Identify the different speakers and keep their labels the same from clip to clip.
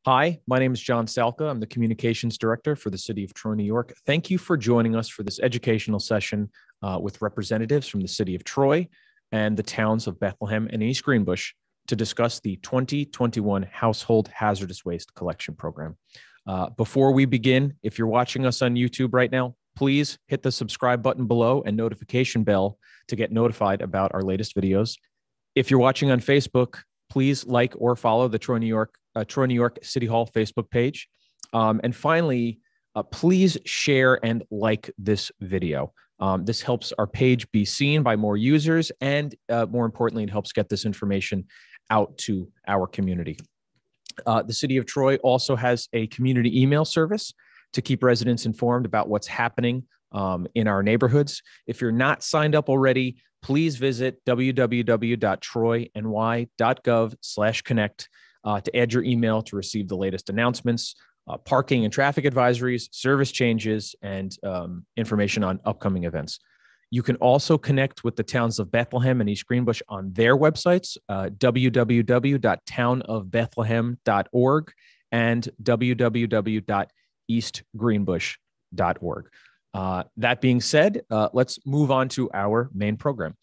Speaker 1: Hi, my name is John Salka. I'm the Communications Director for the City of Troy, New York. Thank you for joining us for this educational session with representatives from the City of Troy and the towns of Bethlehem and East Greenbush to discuss the 2021 Household Hazardous Waste Collection Program. Before we begin, if you're watching us on YouTube right now, please hit the subscribe button below and notification bell to get notified about our latest videos. If you're watching on Facebook, please like or follow the Troy, New York City Hall Facebook page. And finally, please share and like this video. This helps our page be seen by more users, and more importantly, it helps get this information out to our community. The City of Troy also has a community email service to keep residents informed about what's happening in our neighborhoods. If you're not signed up already, please visit www.troyny.gov/connect to add your email to receive the latest announcements, parking and traffic advisories, service changes, and information on upcoming events. You can also connect with the towns of Bethlehem and East Greenbush on their websites, www.townofbethlehem.org and www.eastgreenbush.org. That being said, let's move on to our main program.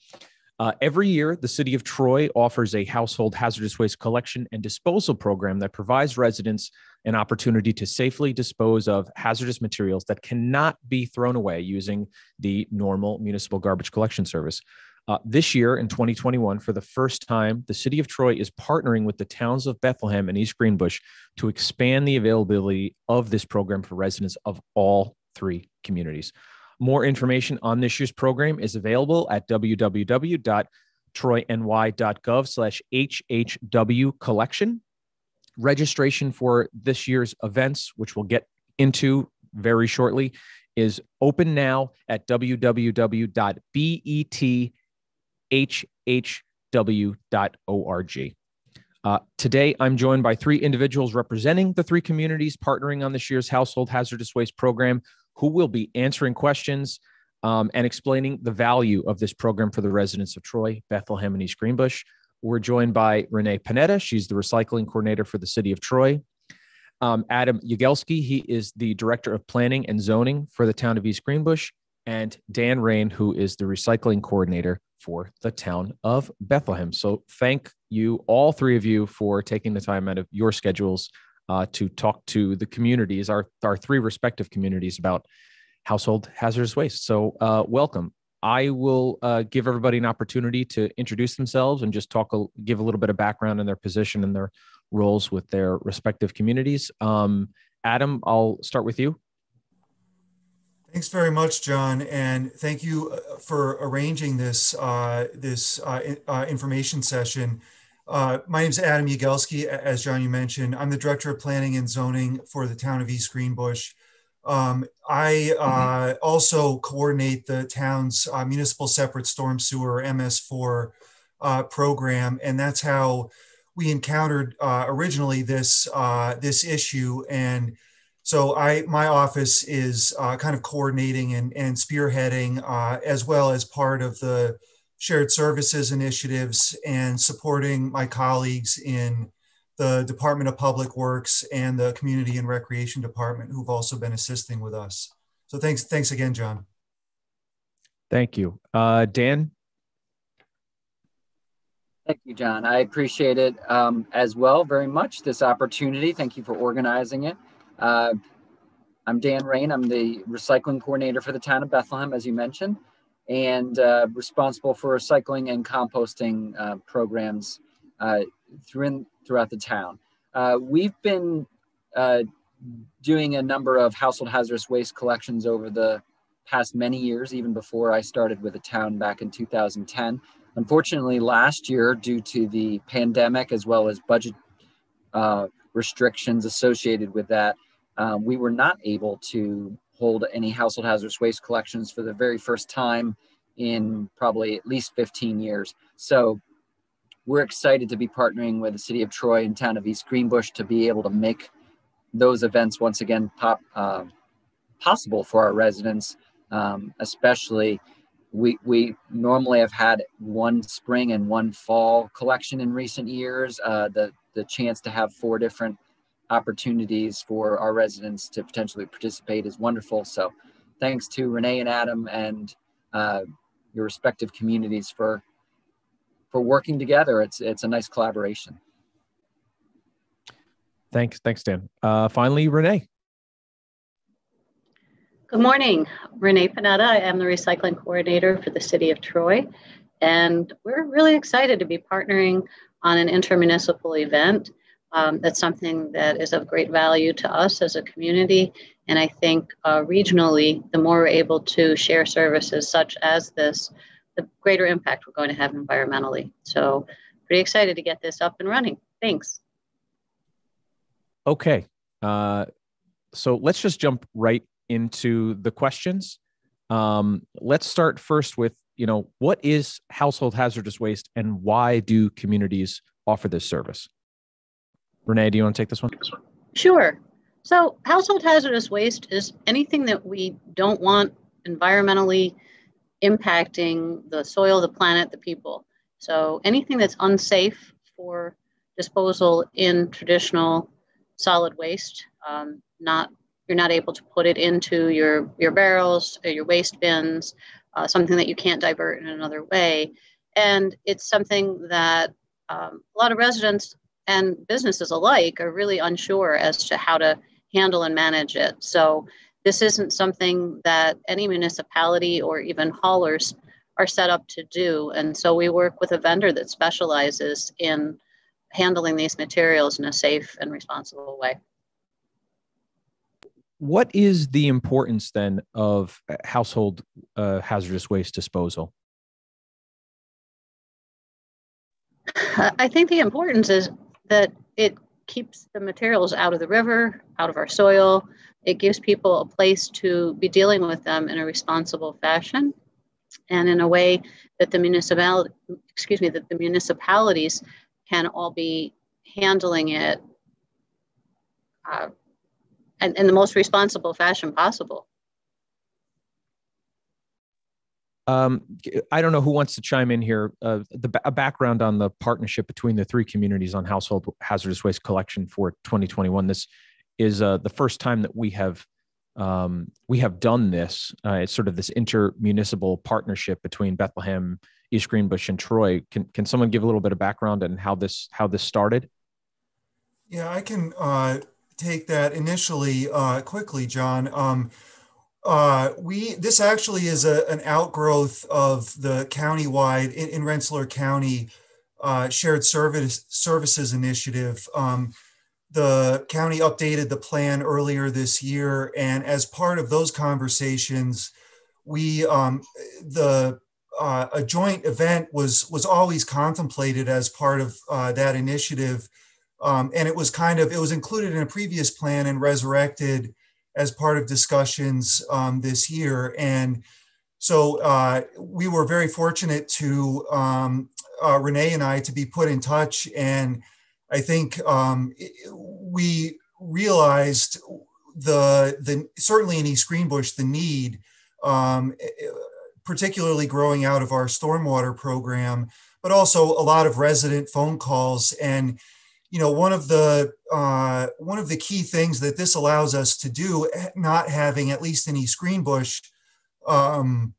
Speaker 1: Every year, the City of Troy offers a household hazardous waste collection and disposal program that provides residents an opportunity to safely dispose of hazardous materials that cannot be thrown away using the normal municipal garbage collection service. This year, in 2021, for the first time, the City of Troy is partnering with the towns of Bethlehem and East Greenbush to expand the availability of this program for residents of all three communities. More information on this year's program is available at www.troyny.gov/HHW collection. Registration for this year's events, which we'll get into very shortly, is open now at www.bethhhw.org. Today, I'm joined by three individuals representing the three communities partnering on this year's Household Hazardous Waste Program, who will be answering questions and explaining the value of this program for the residents of Troy, Bethlehem, and East Greenbush. We're joined by Renee Panetta. She's the recycling coordinator for the City of Troy. Adam Yagelski, he is the Director of Planning and Zoning for the town of East Greenbush. And Dan Rain, who is the recycling coordinator for the town of Bethlehem. So thank you, all three of you, for taking the time out of your schedules to talk to the communities, our three respective communities, about household hazardous waste. So welcome. I will give everybody an opportunity to introduce themselves and just give a little bit of background in their position and their roles with their respective communities. Adam, I'll start with you.
Speaker 2: Thanks very much, John, and thank you for arranging this information session. My name is Adam Yagelski. As John, you mentioned, I'm the Director of Planning and Zoning for the town of East Greenbush. I also coordinate the town's municipal separate storm sewer, MS4 program, and that's how we encountered originally this issue. And so my office is kind of coordinating and spearheading, as well as part of the shared services initiatives and supporting my colleagues in the Department of Public Works and the Community and Recreation Department, who've also been assisting with us. So thanks again, John.
Speaker 1: Thank you. Dan?
Speaker 3: Thank you, John. I appreciate it as well very much, this opportunity. Thank you for organizing it. I'm Dan Rain. I'm the recycling coordinator for the town of Bethlehem, as you mentioned, and responsible for recycling and composting programs throughout the town. We've been doing a number of household hazardous waste collections over the past many years, even before I started with the town back in 2010. Unfortunately, last year, due to the pandemic as well as budget restrictions associated with that, we were not able to hold any household hazardous waste collections for the very first time in probably at least 15 years. So we're excited to be partnering with the City of Troy and town of East Greenbush to be able to make those events once again possible for our residents, especially we normally have had one spring and one fall collection in recent years. The chance to have 4 different opportunities for our residents to potentially participate is wonderful. So thanks to Renee and Adam and your respective communities for working together. It's a nice collaboration.
Speaker 1: Thanks, Dan. Finally, Renee.
Speaker 4: Good morning, Renee Panetta. I am the recycling coordinator for the city of Troy, and we're really excited to be partnering on an intermunicipal event. That's something that is of great value to us as a community, and I think regionally, the more we're able to share services such as this, the greater impact we're going to have environmentally. So pretty excited to get this up and running. Thanks.
Speaker 1: Okay, so let's just jump right into the questions. Let's start first with, what is household hazardous waste and why do communities offer this service? Renee, do you want to take this one?
Speaker 4: Sure. So household hazardous waste is anything that we don't want environmentally impacting the soil, the planet, the people. So anything that's unsafe for disposal in traditional solid waste, you're not able to put it into your barrels or your waste bins, something that you can't divert in another way. And it's something that a lot of residents and businesses alike are really unsure as to how to handle and manage it. So this isn't something that any municipality or even haulers are set up to do. And so we work with a vendor that specializes in handling these materials in a safe and responsible way.
Speaker 1: What is the importance then of household hazardous waste disposal?
Speaker 4: I think the importance is that it keeps the materials out of the river, out of our soil. It gives people a place to be dealing with them in a responsible fashion and in a way that the municipalities can all be handling it in the most responsible fashion possible.
Speaker 1: I don't know who wants to chime in here. A background on the partnership between the three communities on household hazardous waste collection for 2021. This is the first time that we have done this. It's sort of this intermunicipal partnership between Bethlehem, East Greenbush, and Troy. Can someone give a little bit of background on how this started?
Speaker 2: Yeah, I can take that initially quickly, John. This actually is an outgrowth of the countywide in Rensselaer County shared services initiative. The county updated the plan earlier this year, and as part of those conversations, a joint event was always contemplated as part of that initiative, and it was included in a previous plan and resurrected as part of discussions this year. And so we were very fortunate to Renee and I to be put in touch, and I think we realized certainly in East Greenbush the need, particularly growing out of our stormwater program, but also a lot of resident phone calls. And one of the key things that this allows us to do, not having, at least in East Greenbush, held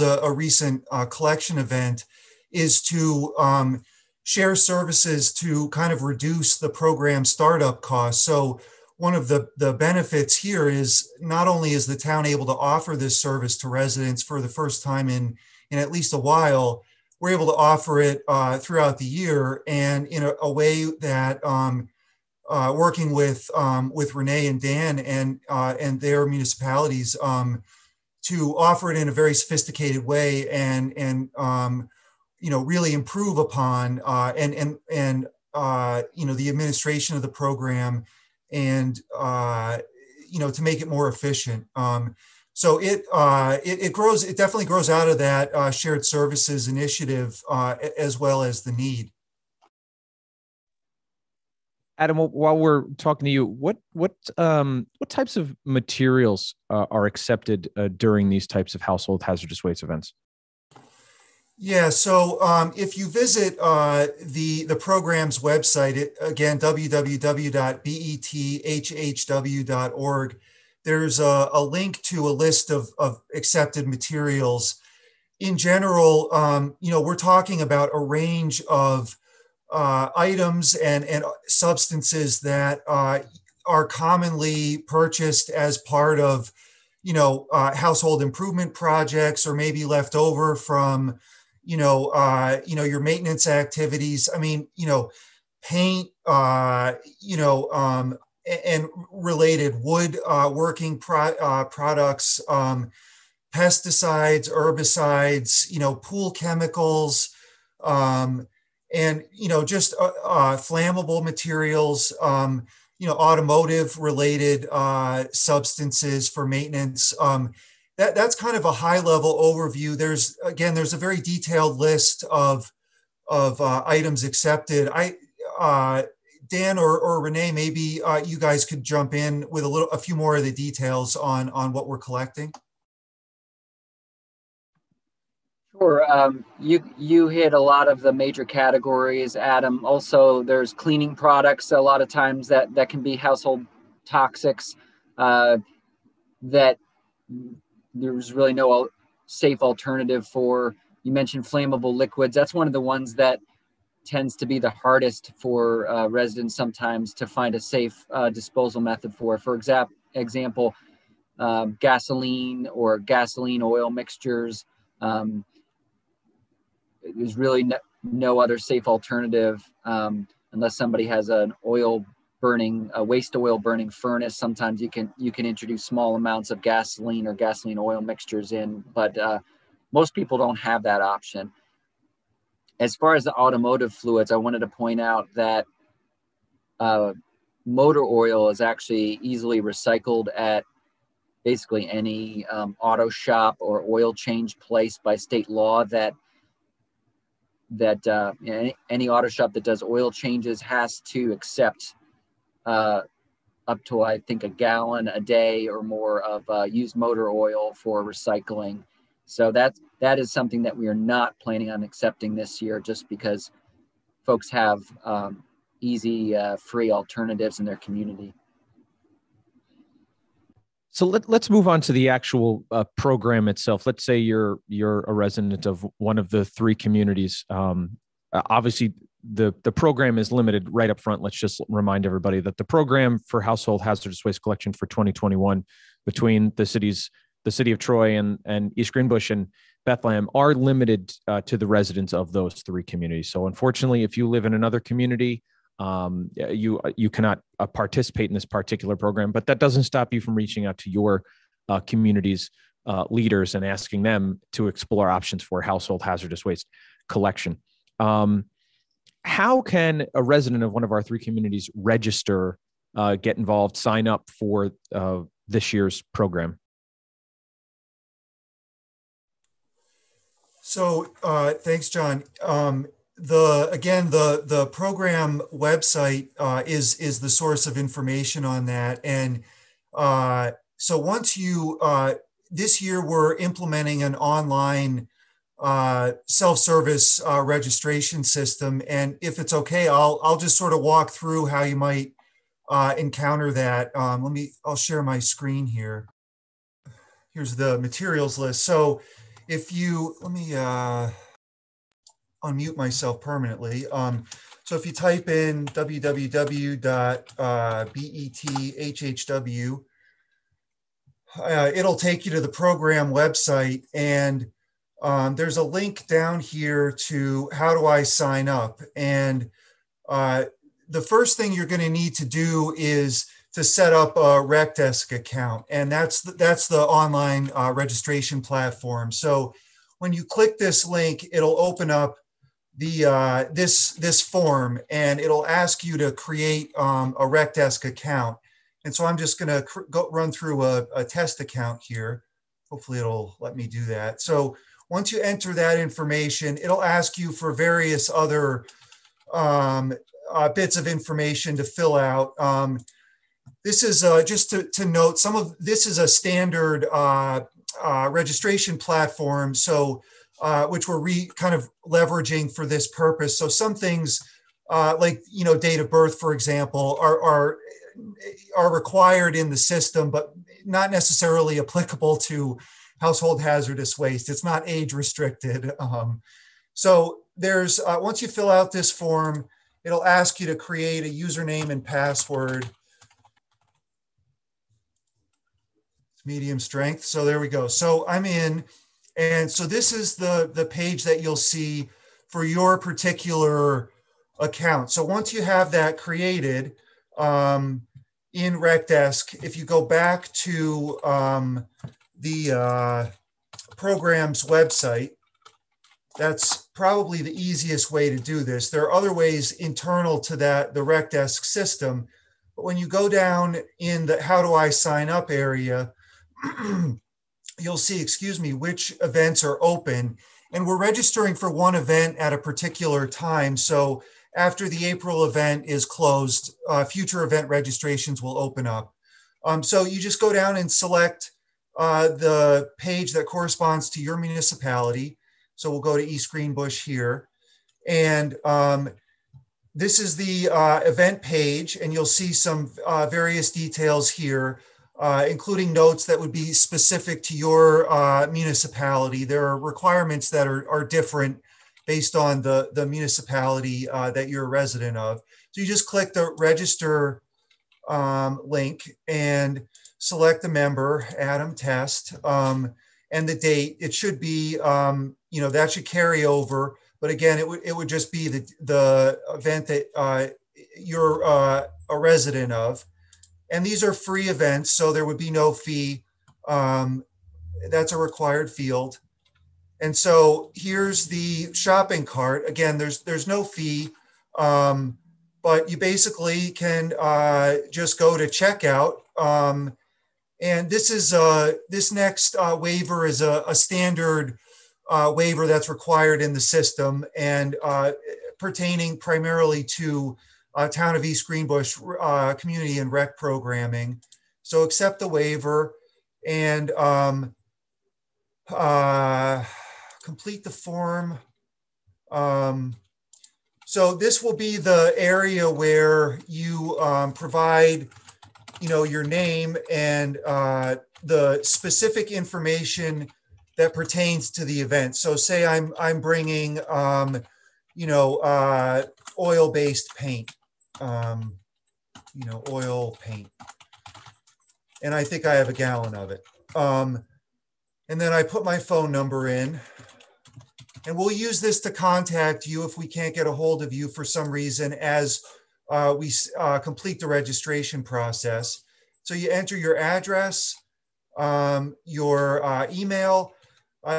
Speaker 2: a recent collection event, is to share services to kind of reduce the program startup costs. So one of the benefits here is not only is the town able to offer this service to residents for the first time in at least a while, we're able to offer it throughout the year, and in a way that working with Renee and Dan and their municipalities to offer it in a very sophisticated way and really improve upon the administration of the program and to make it more efficient. So it definitely grows out of that shared services initiative as well as the need.
Speaker 1: Adam, while we're talking to you, what types of materials are accepted during these types of household hazardous waste events?
Speaker 2: Yeah, so if you visit the program's website, again, www.bethhw.org, there's a link to a list of accepted materials. In general, we're talking about a range of items and substances that are commonly purchased as part of, household improvement projects, or maybe left over from, your maintenance activities. I mean, paint, and related wood working products, pesticides, herbicides, pool chemicals, and just flammable materials, automotive related substances for maintenance. That's kind of a high level overview. There's a very detailed list of items accepted. Dan or Renee, maybe you guys could jump in with a few more of the details on what we're collecting.
Speaker 3: Sure. You hit a lot of the major categories, Adam. Also, there's cleaning products a lot of times that can be household toxics that there's really no safe alternative for. You mentioned flammable liquids. That's one of the ones that tends to be the hardest for residents sometimes to find a safe disposal method for. For example, gasoline or gasoline oil mixtures. There's really no other safe alternative unless somebody has a waste oil burning furnace. Sometimes you can introduce small amounts of gasoline or gasoline oil mixtures in, but most people don't have that option. As far as the automotive fluids, I wanted to point out that motor oil is actually easily recycled at basically any auto shop or oil change place by state law. That any auto shop that does oil changes has to accept up to, I think, a gallon a day or more of used motor oil for recycling. So that is something that we are not planning on accepting this year, just because folks have easy, free alternatives in their community.
Speaker 1: So let's move on to the actual program itself. Let's say you're a resident of one of the three communities. Obviously, the program is limited right up front. Let's just remind everybody that the program for household hazardous waste collection for 2021 between the city of Troy and East Greenbush and Bethlehem are limited to the residents of those three communities. So unfortunately, if you live in another community, you cannot participate in this particular program, but that doesn't stop you from reaching out to your community's leaders and asking them to explore options for household hazardous waste collection. How can a resident of one of our three communities register, get involved, sign up for this year's program?
Speaker 2: So thanks, John. The program website is the source of information on that. And so once this year we're implementing an online self-service registration system. And if it's okay, I'll just sort of walk through how you might encounter that. I'll share my screen here. Here's the materials list. So if you, let me unmute myself permanently. So if you type in www.bethhw, it'll take you to the program website, and there's a link down here to how do I sign up. And the first thing you're going to need to do is to set up a RecDesk account, and that's the online registration platform. So when you click this link, it'll open up this form, and it'll ask you to create a RecDesk account. And so I'm just going to run through a test account here. Hopefully it'll let me do that. So once you enter that information, it'll ask you for various other bits of information to fill out. This is just to note, this is a standard registration platform. So which we're kind of leveraging for this purpose. So some things like, date of birth, for example, are required in the system, but not necessarily applicable to household hazardous waste. It's not age restricted. So there's, once you fill out this form, it'll ask you to create a username and password. It's medium strength. So there we go. So I'm in. And so this is the page that you'll see for your particular account. So once you have that created in RecDesk, if you go back to the program's website, that's probably the easiest way to do this. There are other ways internal to the RecDesk system, but when you go down in the how do I sign up area, you'll see, which events are open. And we're registering for one event at a particular time. So after the April event is closed, future event registrations will open up. So you just go down and select the page that corresponds to your municipality. So we'll go to East Greenbush here. And this is the event page, and you'll see some various details here, including notes that would be specific to your municipality. There are requirements that are different based on the municipality that you're a resident of. So you just click the register link and select the member, Adam Test, and the date. It should be, that should carry over. But again, it would just be the event that you're a resident of. And these are free events, so there would be no fee. That's a required field. And so here's the shopping cart. Again, there's no fee, but you basically can just go to checkout. And this next waiver is a standard waiver that's required in the system and pertaining primarily to Town of East Greenbush community and rec programming. So accept the waiver and complete the form. So this will be the area where you provide, your name and the specific information that pertains to the event. So say I'm bringing, oil-based paint, oil paint, and I think I have a gallon of it. And then I put my phone number in, and we'll use this to contact you if we can't get a hold of you for some reason as we complete the registration process. So you enter your address, your email.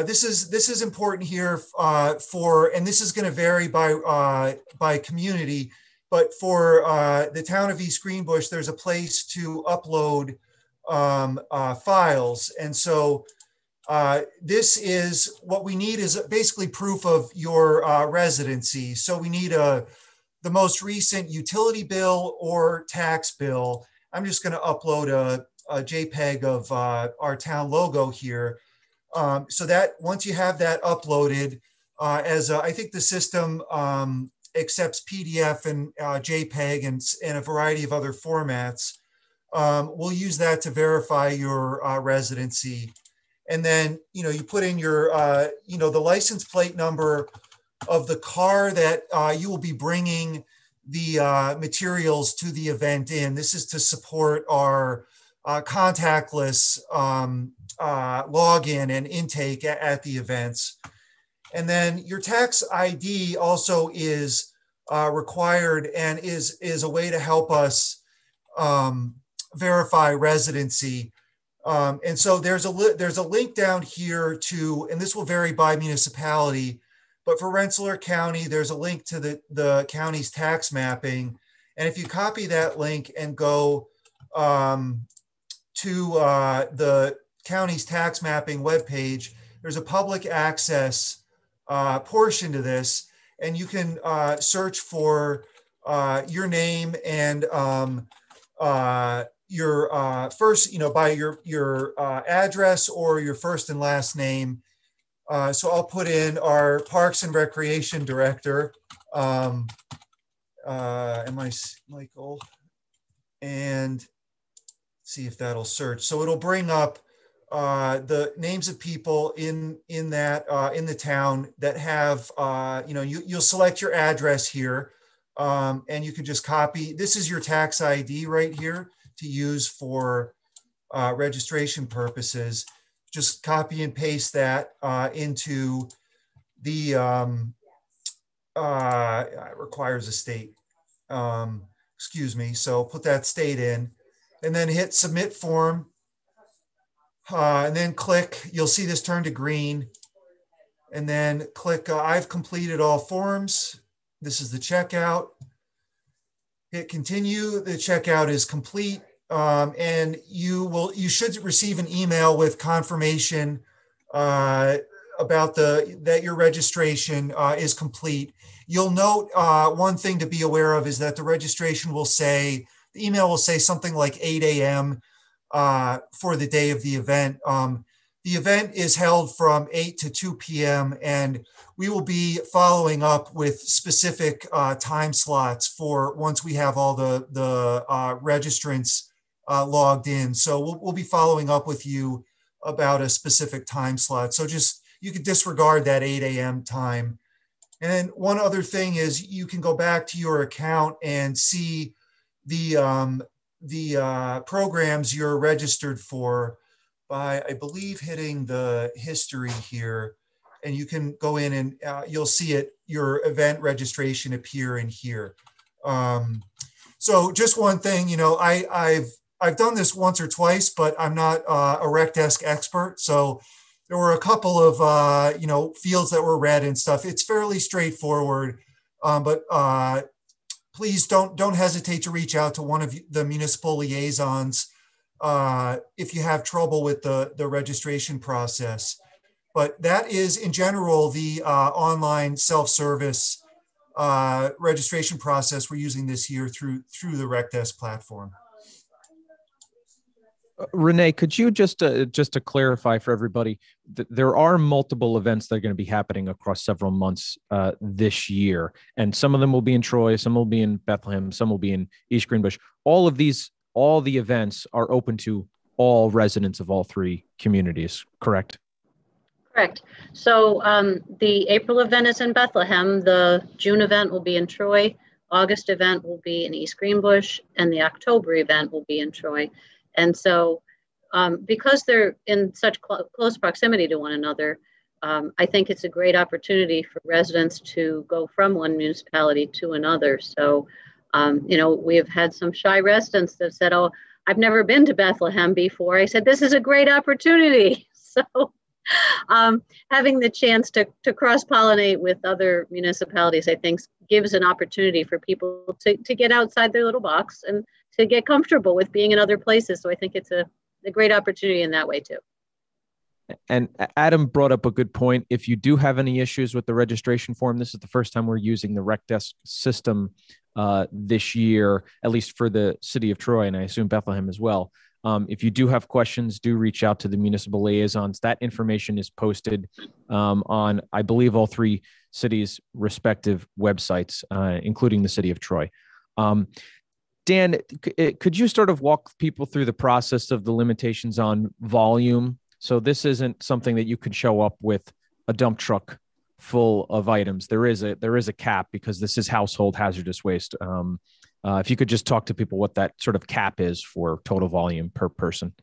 Speaker 2: This is important here and this is going to vary by community, but for the Town of East Greenbush, there's a place to upload files. And so this is what we need is basically proof of your residency. So we need the most recent utility bill or tax bill. I'm just going to upload a JPEG of our town logo here. So that once you have that uploaded, I think the system accepts PDF and JPEG and a variety of other formats, we'll use that to verify your residency. And then, you put in your, the license plate number of the car that you will be bringing the materials to the event in. This is to support our contactless login and intake at the events. And then your tax ID also is required and is a way to help us verify residency. And so there's a link down here to, and this will vary by municipality, but for Rensselaer County, there's a link to the county's tax mapping. And if you copy that link and go to the county's tax mapping webpage, there's a public access portion to this, and you can search for your name and your first, by your address or your first and last name. So I'll put in our Parks and Recreation Director, Michael, and see if that'll search. So it'll bring up the names of people in the town that have, you'll select your address here, and you can just copy. This is your tax ID right here to use for registration purposes. Just copy and paste that into the, it requires a state, excuse me. So put that state in and then hit submit form. And then click, you'll see this turn to green. And then click, I've completed all forms. This is the checkout. Hit continue, the checkout is complete. And you should receive an email with confirmation about that your registration is complete. You'll note one thing to be aware of is that the registration will say, the email will say something like 8 a.m. For the day of the event. The event is held from 8 to 2 p.m. and we will be following up with specific time slots for once we have all the registrants logged in. So we'll be following up with you about a specific time slot. So just, you could disregard that 8 a.m. time. And one other thing is you can go back to your account and see the programs you're registered for by, I believe, hitting the history here. And you can go in and you'll see it, your event registration appear in here. So just one thing, I've done this once or twice, but I'm not a rec desk expert. So there were a couple of, fields that were red and stuff. It's fairly straightforward, but please don't hesitate to reach out to one of the municipal liaisons if you have trouble with the registration process. But that is, in general, the online self-service registration process we're using this year through the RecDesk platform.
Speaker 1: Renee, could you just to clarify for everybody, there are multiple events that are going to be happening across several months this year, and some of them will be in Troy, some will be in Bethlehem, some will be in East Greenbush. All the events are open to all residents of all three communities, correct?
Speaker 4: Correct. So the April event is in Bethlehem, the June event will be in Troy, August event will be in East Greenbush, and the October event will be in Troy. And so because they're in such close proximity to one another, I think it's a great opportunity for residents to go from one municipality to another. So, we have had some shy residents that said, oh, I've never been to Bethlehem before. I said, this is a great opportunity. So having the chance to cross-pollinate with other municipalities, I think gives an opportunity for people to get outside their little box and to get comfortable with being in other places. So I think it's a great opportunity in that way too.
Speaker 1: And Adam brought up a good point. If you do have any issues with the registration form, this is the first time we're using the RecDesk system this year, at least for the city of Troy, and I assume Bethlehem as well. If you do have questions, do reach out to the municipal liaisons. That information is posted on, I believe, all three cities' respective websites, including the city of Troy. Dan, could you sort of walk people through the process of the limitations on volume? So this isn't something that you could show up with a dump truck full of items. There is a cap because this is household hazardous waste. If you could just talk to people what that sort of cap is for total volume per person.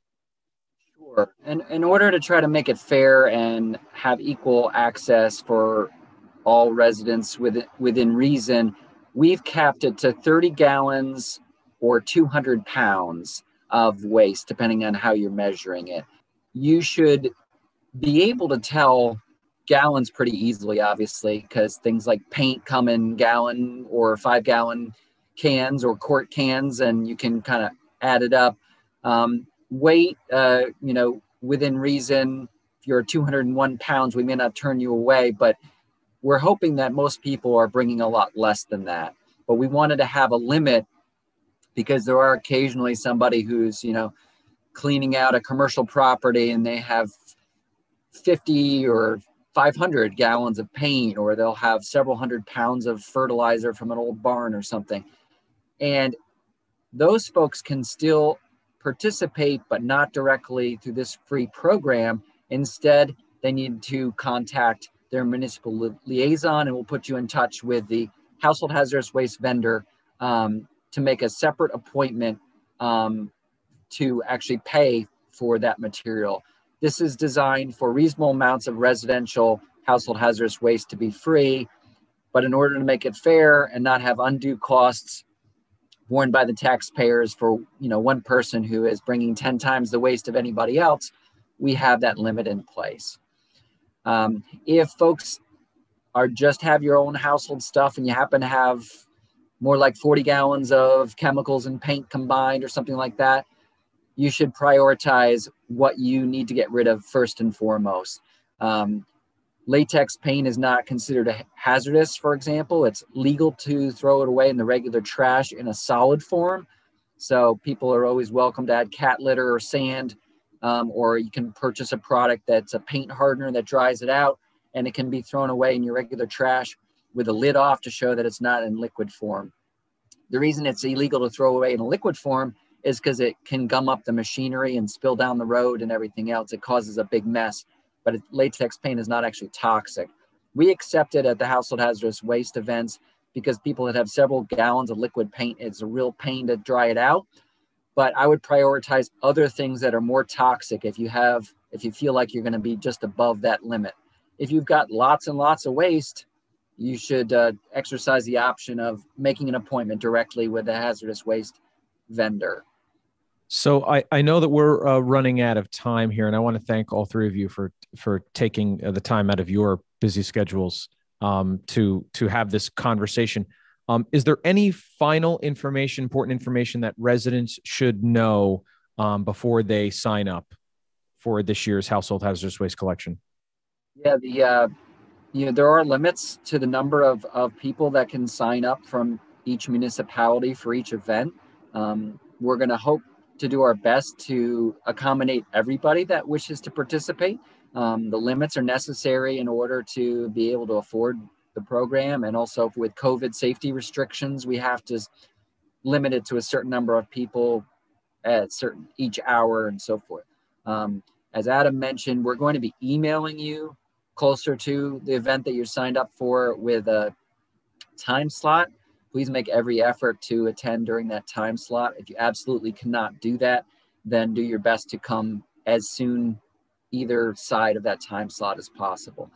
Speaker 3: Sure. And in order to try to make it fair and have equal access for all residents within reason, we've capped it to 30 gallons or 200 pounds of waste, depending on how you're measuring it. You should be able to tell gallons pretty easily, obviously, because things like paint come in gallon or 5-gallon cans or quart cans, and you can kind of add it up. Weight, within reason, if you're 201 pounds, we may not turn you away, but we're hoping that most people are bringing a lot less than that. But we wanted to have a limit because there are occasionally somebody who's, cleaning out a commercial property and they have 50 or 500 gallons of paint, or they'll have several hundred pounds of fertilizer from an old barn or something. And those folks can still participate, but not directly through this free program. Instead, they need to contact their municipal liaison, and we'll put you in touch with the household hazardous waste vendor to make a separate appointment to actually pay for that material. This is designed for reasonable amounts of residential household hazardous waste to be free, but in order to make it fair and not have undue costs borne by the taxpayers for one person who is bringing 10 times the waste of anybody else, we have that limit in place. If folks are just have your own household stuff and you happen to have more like 40 gallons of chemicals and paint combined or something like that, you should prioritize what you need to get rid of first and foremost. Latex paint is not considered hazardous, for example. It's legal to throw it away in the regular trash in a solid form. So people are always welcome to add cat litter or sand, or you can purchase a product that's a paint hardener that dries it out, and it can be thrown away in your regular trash with a lid off to show that it's not in liquid form. The reason it's illegal to throw away in a liquid form is because it can gum up the machinery and spill down the road and everything else. It causes a big mess, but latex paint is not actually toxic. We accept it at the household hazardous waste events because people that have several gallons of liquid paint, it's a real pain to dry it out. But I would prioritize other things that are more toxic if you feel like you're going to be just above that limit. If you've got lots and lots of waste, you should exercise the option of making an appointment directly with a hazardous waste vendor.
Speaker 1: So I know that we're running out of time here, and I want to thank all three of you for taking the time out of your busy schedules to have this conversation. Is there any final important information that residents should know before they sign up for this year's household hazardous waste collection?
Speaker 3: Yeah, there are limits to the number of people that can sign up from each municipality for each event. We're going to hope to do our best to accommodate everybody that wishes to participate. The limits are necessary in order to be able to afford the program, and also with COVID safety restrictions, we have to limit it to a certain number of people at each hour and so forth. As Adam mentioned, we're going to be emailing you closer to the event that you're signed up for with a time slot. Please make every effort to attend during that time slot. If you absolutely cannot do that, then do your best to come as soon either side of that time slot as possible.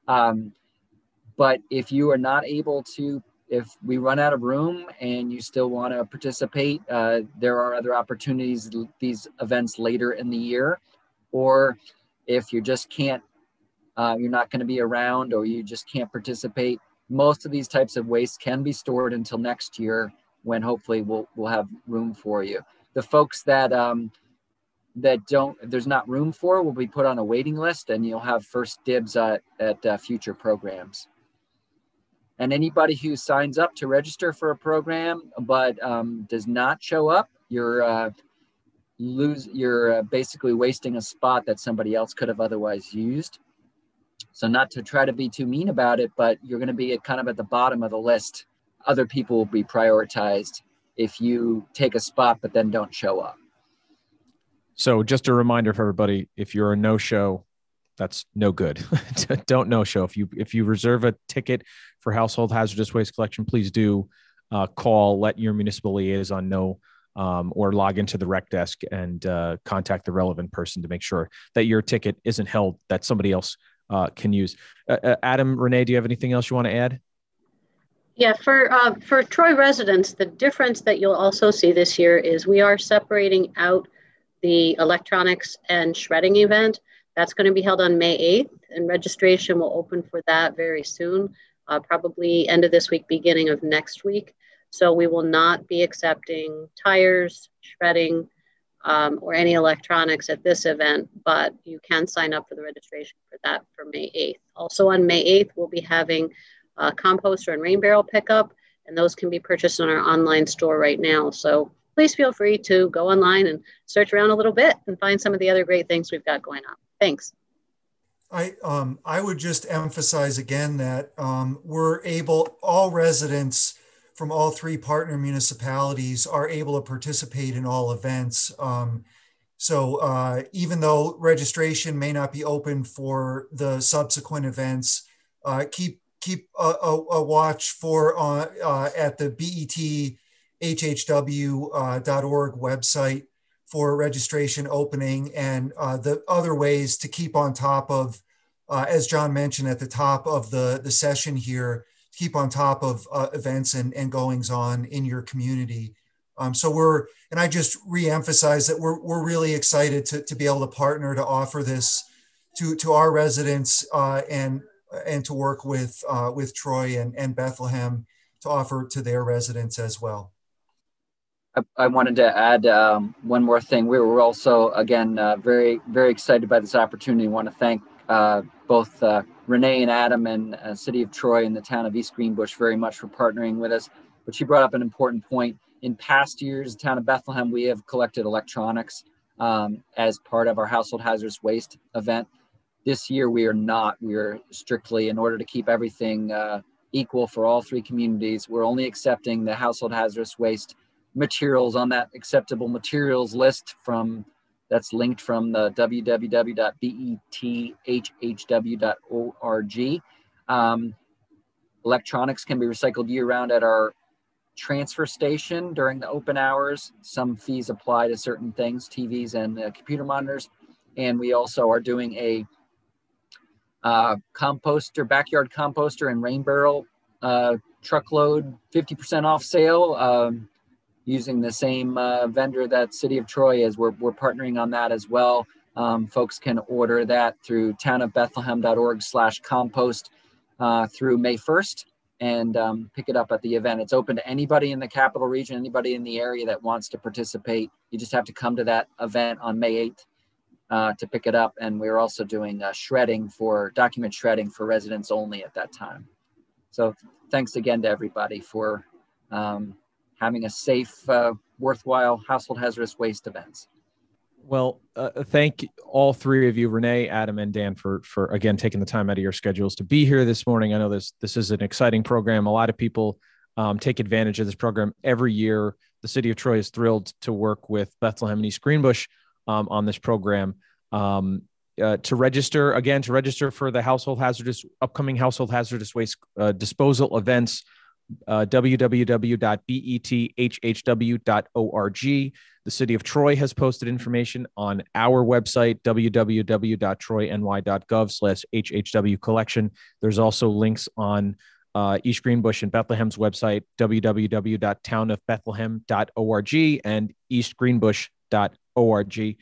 Speaker 3: But if you are not able to, if we run out of room and you still want to participate, there are other opportunities, these events later in the year. Or if you just can't, you're not going to be around, or you just can't participate, most of these types of waste can be stored until next year, when hopefully we'll have room for you. The folks that there's not room for will be put on a waiting list, and you'll have first dibs at future programs. And anybody who signs up to register for a program but does not show up, you're basically wasting a spot that somebody else could have otherwise used. So not to try to be too mean about it, but you're going to be kind of at the bottom of the list. Other people will be prioritized if you take a spot but then don't show up.
Speaker 1: So just a reminder for everybody, if you're a no-show, that's no good. Don't no-show. If you reserve a ticket for household hazardous waste collection, please do call, let your municipal liaison know, or log into the rec desk and contact the relevant person to make sure that your ticket isn't held, that somebody else can use. Adam, Renee, do you have anything else you want to add?
Speaker 4: Yeah, for Troy residents, the difference that you'll also see this year is we are separating out the electronics and shredding event. That's going to be held on May 8th, and registration will open for that very soon, probably end of this week, beginning of next week. So we will not be accepting tires, shredding, or any electronics at this event, but you can sign up for the registration for that for May 8th. Also on May 8th, we'll be having composter and rain barrel pickup, and those can be purchased on our online store right now. So please feel free to go online and search around a little bit and find some of the other great things we've got going on. Thanks.
Speaker 2: I would just emphasize again that all residents from all three partner municipalities are able to participate in all events. So even though registration may not be open for the subsequent events, keep a watch for at the bethhw.org website for registration opening, and the other ways to keep on top of, as John mentioned at the top of the session here, keep on top of events and goings on in your community. So and I just reemphasize that we're really excited to be able to partner to offer this to our residents and to work with Troy and Bethlehem to offer to their residents as well.
Speaker 3: I wanted to add one more thing. We were also, again, very, very excited by this opportunity. I want to thank both Renee and Adam and City of Troy and the town of East Greenbush very much for partnering with us. But she brought up an important point. In past years, the town of Bethlehem, we have collected electronics as part of our household hazardous waste event. This year, we are not. We are strictly, in order to keep everything equal for all three communities, we're only accepting the household hazardous waste materials on that acceptable materials list that's linked from the www.bethhw.org. Electronics can be recycled year-round at our transfer station during the open hours. Some fees apply to certain things, TVs and computer monitors. And we also are doing a backyard composter and rain barrel truckload 50% off sale using the same vendor that City of Troy is. We're partnering on that as well. Folks can order that through townofbethlehem.org/compost through May 1st and pick it up at the event. It's open to anybody in the capital region, anybody in the area that wants to participate. You just have to come to that event on May 8th to pick it up. And we're also doing document shredding for residents only at that time. So thanks again to everybody for having a safe, worthwhile household hazardous waste events.
Speaker 1: Well, thank all three of you, Renee, Adam, and Dan, for again taking the time out of your schedules to be here this morning. I know this is an exciting program. A lot of people take advantage of this program every year. The City of Troy is thrilled to work with Bethlehem and East Greenbush on this program. To register for the upcoming household hazardous waste disposal events, www.bethhw.org. The City of Troy has posted information on our website, www.troyny.gov/HHW collection. There's also links on East Greenbush and Bethlehem's website, www.townofbethlehem.org and eastgreenbush.org.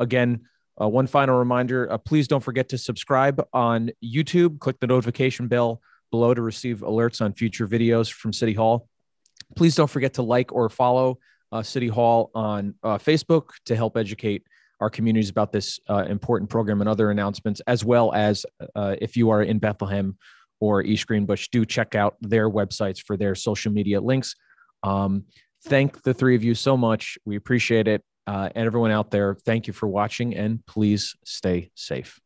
Speaker 1: Again, one final reminder, please don't forget to subscribe on YouTube. Click the notification bell below to receive alerts on future videos from City Hall. Please don't forget to like or follow City Hall on Facebook to help educate our communities about this important program and other announcements, as well as if you are in Bethlehem or East Greenbush, do check out their websites for their social media links. Thank the three of you so much. We appreciate it. And everyone out there, thank you for watching, and please stay safe.